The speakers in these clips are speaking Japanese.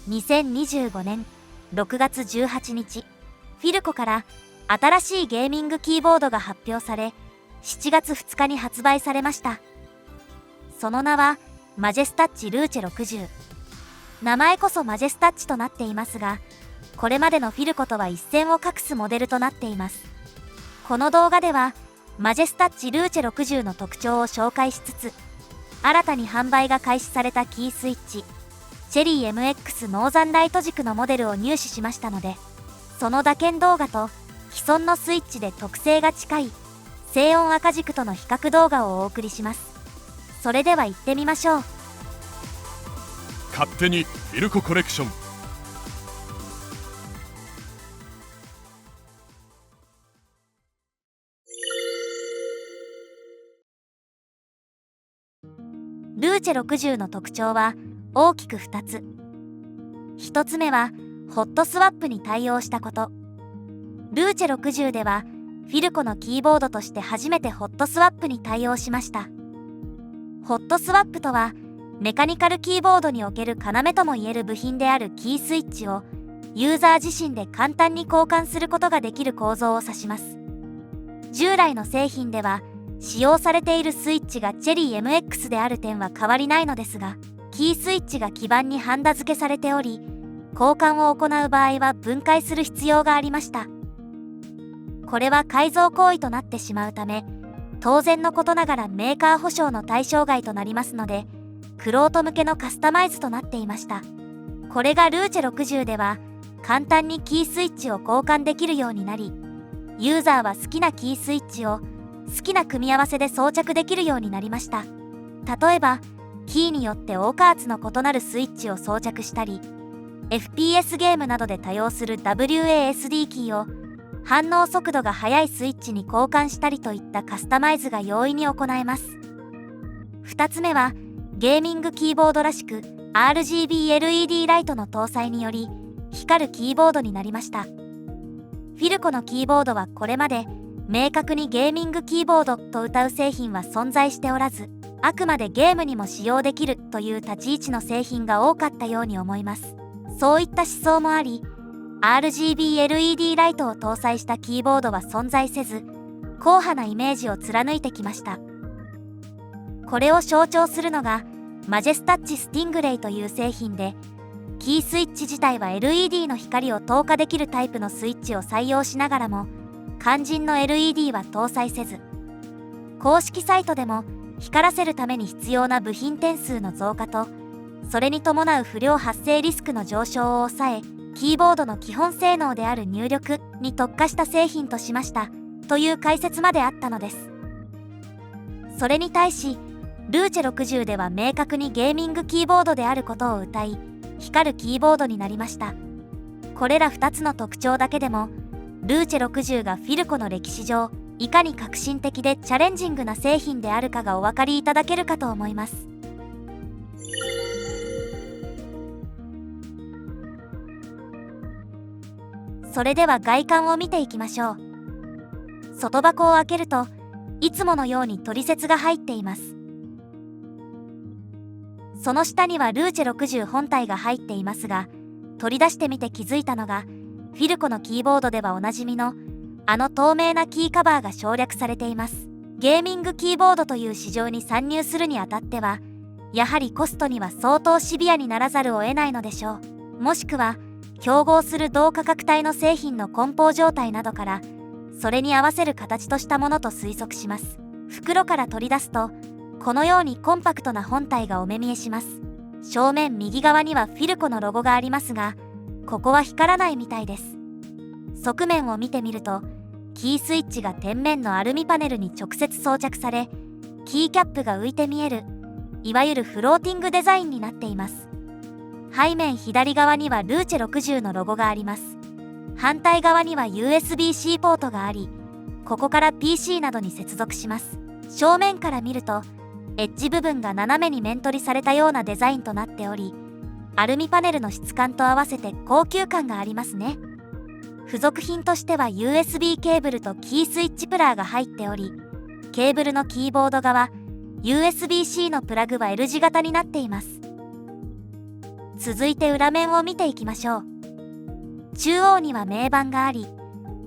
2025年6月18日、フィルコから新しいゲーミングキーボードが発表され、7月2日に発売されました。その名はマジェスタッチルーチェ60。名前こそマジェスタッチとなっていますが、これまでのフィルコとは一線を画すモデルとなっています。この動画ではマジェスタッチルーチェ60の特徴を紹介しつつ、新たに販売が開始されたキースイッチチェリー MX ノーザンライト軸のモデルを入手しましたので、その打鍵動画と既存のスイッチで特性が近い静音赤軸との比較動画をお送りします。それでは行ってみましょう。勝手にフィルココレクション。ルーチェ60の特徴は大きく2つ。1つ目はホットスワップに対応したこと。ルーチェ60ではフィルコのキーボードとして初めてホットスワップに対応しました。ホットスワップとはメカニカルキーボードにおける要ともいえる部品であるキースイッチをユーザー自身で簡単に交換することができる構造を指します。従来の製品では使用されているスイッチがチェリー MX である点は変わりないのですが、キースイッチが基板にハンダ付けされており、交換を行う場合は分解する必要がありました。これは改造行為となってしまうため、当然のことながらメーカー保証の対象外となりますので、玄人向けのカスタマイズとなっていました。これがルーチェ60では簡単にキースイッチを交換できるようになり、ユーザーは好きなキースイッチを好きな組み合わせで装着できるようになりました。例えばキーによってオーカーツの異なるスイッチを装着したり、 FPS ゲームなどで多用する WASD キーを反応速度が速いスイッチに交換したりといったカスタマイズが容易に行えます。2つ目はゲーミングキーボードらしく RGB-LED ライトの搭載により光るキーボードになりました。フィルコのキーボードはこれまで明確にゲーミングキーボードと謳う製品は存在しておらず、あくまでゲームにも使用できるという立ち位置の製品が多かったように思います。そういった思想もあり、RGB-LED ライトを搭載したキーボードは存在せず、硬派なイメージを貫いてきました。これを象徴するのがマジェスタッチスティングレイという製品で、キースイッチ自体は LED の光を透過できるタイプのスイッチを採用しながらも、肝心の LED は搭載せず、公式サイトでも光らせるために必要な部品点数の増加と、それに伴う不良発生リスクの上昇を抑え、キーボードの基本性能である入力に特化した製品としましたという解説まであったのです。それに対しルーチェ60では明確にゲーミングキーボードであることを謳い、光るキーボードになりました。これら2つの特徴だけでもルーチェ60がフィルコの歴史上いかに革新的でチャレンジングな製品であるかがお分かりいただけるかと思います。それでは外観を見ていきましょう。外箱を開けるといつものように取説が入っています。その下にはルーチェ60本体が入っていますが、取り出してみて気づいたのが、フィルコのキーボードではおなじみのあの透明なキーカバーが省略されています。ゲーミングキーボードという市場に参入するにあたっては、やはりコストには相当シビアにならざるを得ないのでしょう。もしくは競合する同価格帯の製品の梱包状態などから、それに合わせる形としたものと推測します。袋から取り出すとこのようにコンパクトな本体がお目見えします。正面右側にはフィルコのロゴがありますが、ここは光らないみたいです。側面を見てみると、キースイッチが天面のアルミパネルに直接装着され、キーキャップが浮いて見える、いわゆるフローティングデザインになっています。背面左側にはルーチェ60のロゴがあります。反対側には USB-C ポートがあり、ここから PC などに接続します。正面から見るとエッジ部分が斜めに面取りされたようなデザインとなっており、アルミパネルの質感と合わせて高級感がありますね。付属品としては USB ケーブルとキースイッチプラーが入っており、ケーブルのキーボード側 USB-C のプラグは L 字型になっています。続いて裏面を見ていきましょう。中央には銘板があり、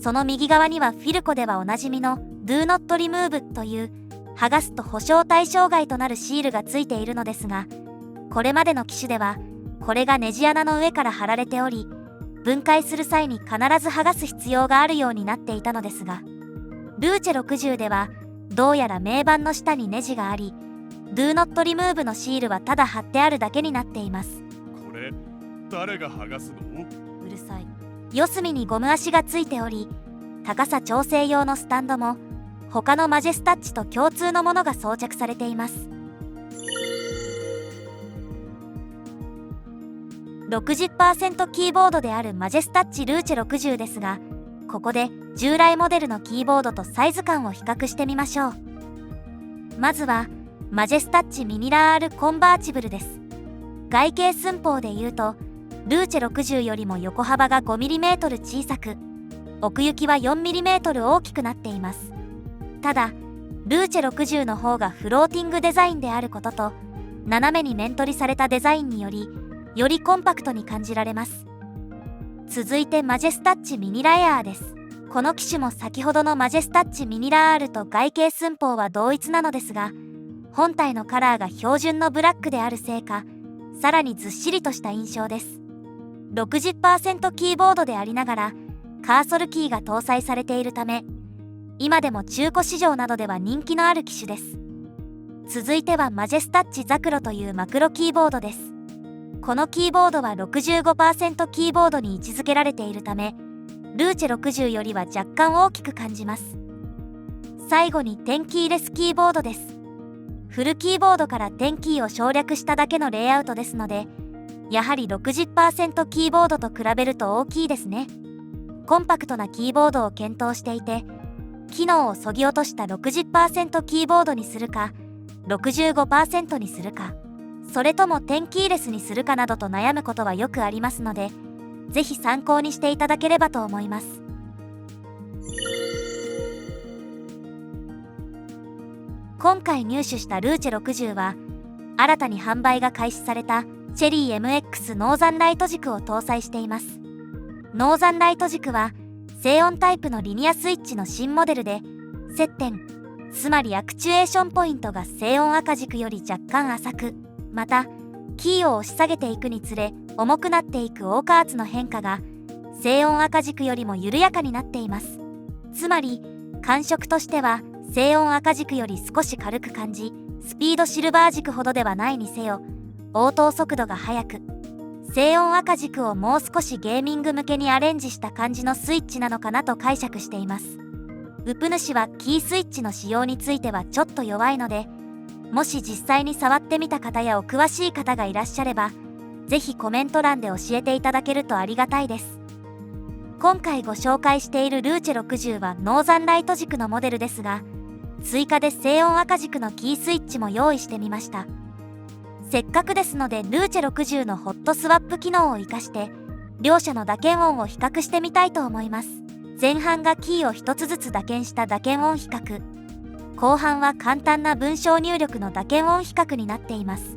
その右側にはフィルコではおなじみの Do Not Remove という剥がすと保証対象外となるシールがついているのですが、これまでの機種ではこれがネジ穴の上から貼られており、分解する際に必ず剥がす必要があるようになっていたのですが、ルーチェ60ではどうやら銘板の下にネジがあり、Do Not Remove のシールはただ貼ってあるだけになっています。これ誰が剥がすの？うるさい。四隅にゴム足がついており、高さ調整用のスタンドも他のマジェスタッチと共通のものが装着されています。60% キーボードであるマジェスタッチルーチェ60ですが、ここで従来モデルのキーボードとサイズ感を比較してみましょう。まずはマジェスタッチミニラー R コンバーチブルです。外径寸法でいうとルーチェ60よりも横幅が 5mm 小さく、奥行きは 4mm 大きくなっています。ただルーチェ60の方がフローティングデザインであることと、斜めに面取りされたデザインによりコンパクトに感じられます。続いてマジェスタッチミニラエアーです。この機種も先ほどのマジェスタッチミニラー R と外径寸法は同一なのですが、本体のカラーが標準のブラックであるせいか、さらにずっしりとした印象です。60% キーボードでありながらカーソルキーが搭載されているため、今でも中古市場などでは人気のある機種です。続いてはマジェスタッチザクロというマクロキーボードです。このキーボードは 65% キーボードに位置づけられているため、ルーチェ60よりは若干大きく感じます。最後に10キーレスキーボードです。フルキーボードから10キーを省略しただけのレイアウトですので、やはり 60% キーボードと比べると大きいですね。コンパクトなキーボードを検討していて、機能を削ぎ落とした 60% キーボードにするか 65% にするか、それとも10キーレスにするかなどと悩むことはよくありますので、ぜひ参考にしていただければと思います。今回入手したルーチェ60は新たに販売が開始されたチェリー MX ノーザンライト軸を搭載しています。ノーザンライト軸は静音タイプのリニアスイッチの新モデルで、接点、つまりアクチュエーションポイントが静音赤軸より若干浅く、またキーを押し下げていくにつれ重くなっていくオーカーツの変化が静音赤軸よりも緩やかになっています。つまり感触としては静音赤軸より少し軽く感じ、スピードシルバー軸ほどではないにせよ応答速度が速く、静音赤軸をもう少しゲーミング向けにアレンジした感じのスイッチなのかなと解釈しています。ウプ主はキースイッチの使用についてはちょっと弱いので、もし実際に触ってみた方やお詳しい方がいらっしゃれば、ぜひコメント欄で教えていただけるとありがたいです。今回ご紹介しているルーチェ60はノーザンライト軸のモデルですが、追加で静音赤軸のキースイッチも用意してみました。せっかくですのでルーチェ60のホットスワップ機能を生かして両者の打鍵音を比較してみたいと思います。前半がキーを一つずつ打鍵した打鍵音比較、後半は簡単な文章入力の打鍵音比較になっています。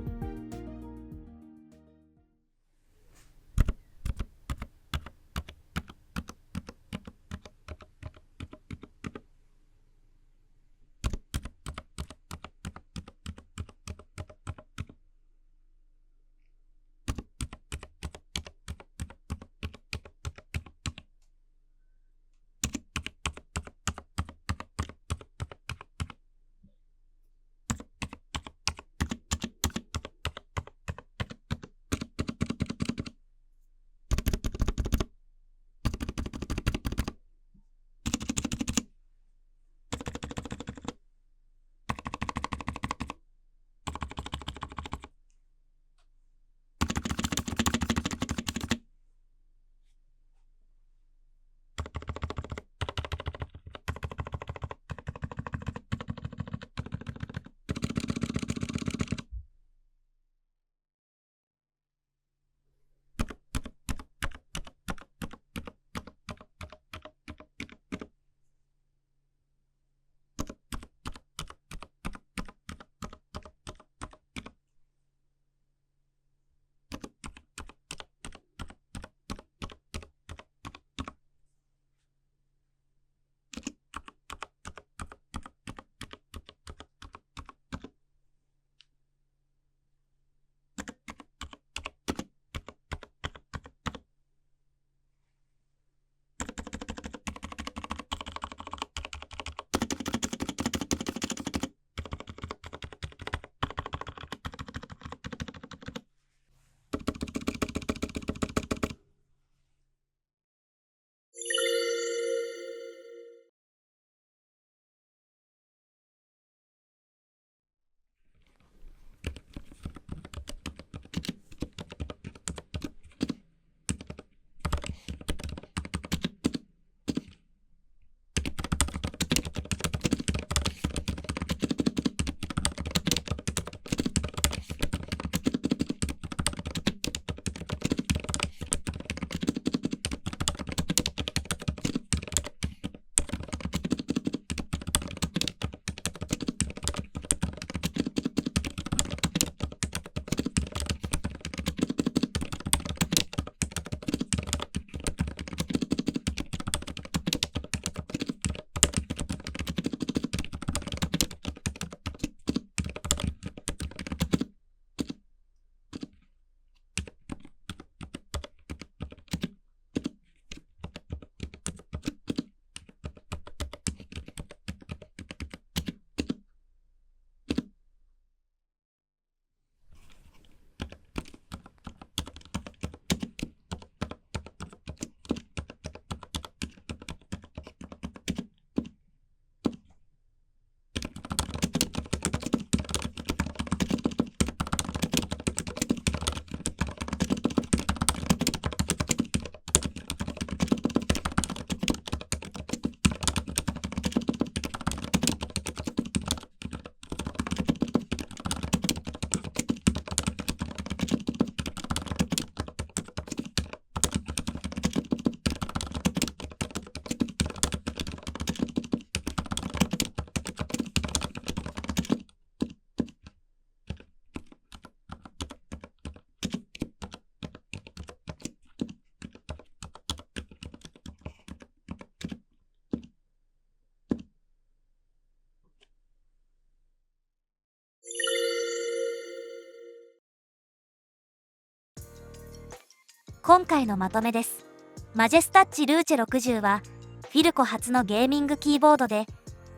今回のまとめです。マジェスタッチルーチェ60はフィルコ初のゲーミングキーボードで、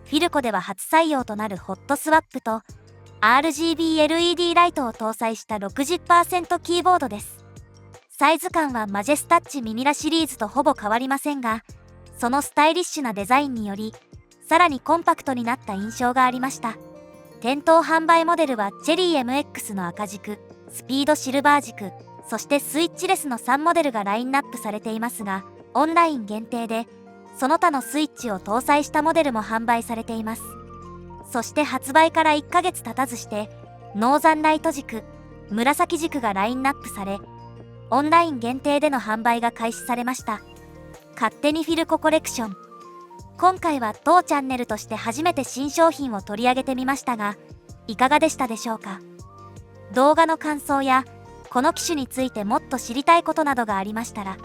フィルコでは初採用となるホットスワップと RGB LED ライトを搭載した 60% キーボードです。サイズ感はマジェスタッチミニラシリーズとほぼ変わりませんが、そのスタイリッシュなデザインによりさらにコンパクトになった印象がありました。店頭販売モデルはチェリー MX の赤軸、スピードシルバー軸、そしてスイッチレスの3モデルがラインナップされていますが、オンライン限定でその他のスイッチを搭載したモデルも販売されています。そして発売から1ヶ月経たずしてノーザンライト軸、紫軸がラインナップされ、オンライン限定での販売が開始されました。勝手にフィルココレクション。今回は当チャンネルとして初めて新商品を取り上げてみましたが、いかがでしたでしょうか。動画の感想やこの機種についてもっと知りたいことなどがありましたら、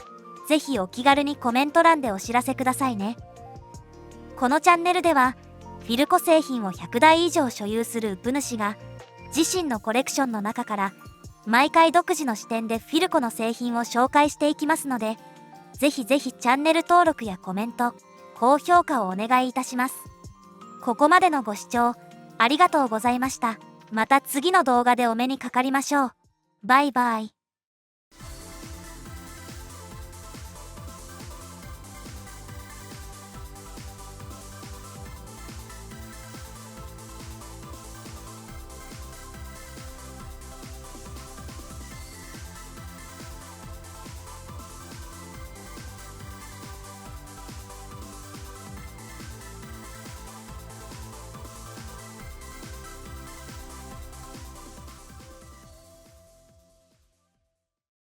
ぜひお気軽にコメント欄でお知らせくださいね。このチャンネルではフィルコ製品を100台以上所有するウプ主が自身のコレクションの中から毎回独自の視点でフィルコの製品を紹介していきますので、ぜひぜひチャンネル登録やコメント、高評価をお願いいたします。ここまでのご視聴ありがとうございました。また次の動画でお目にかかりましょう。バイバイ。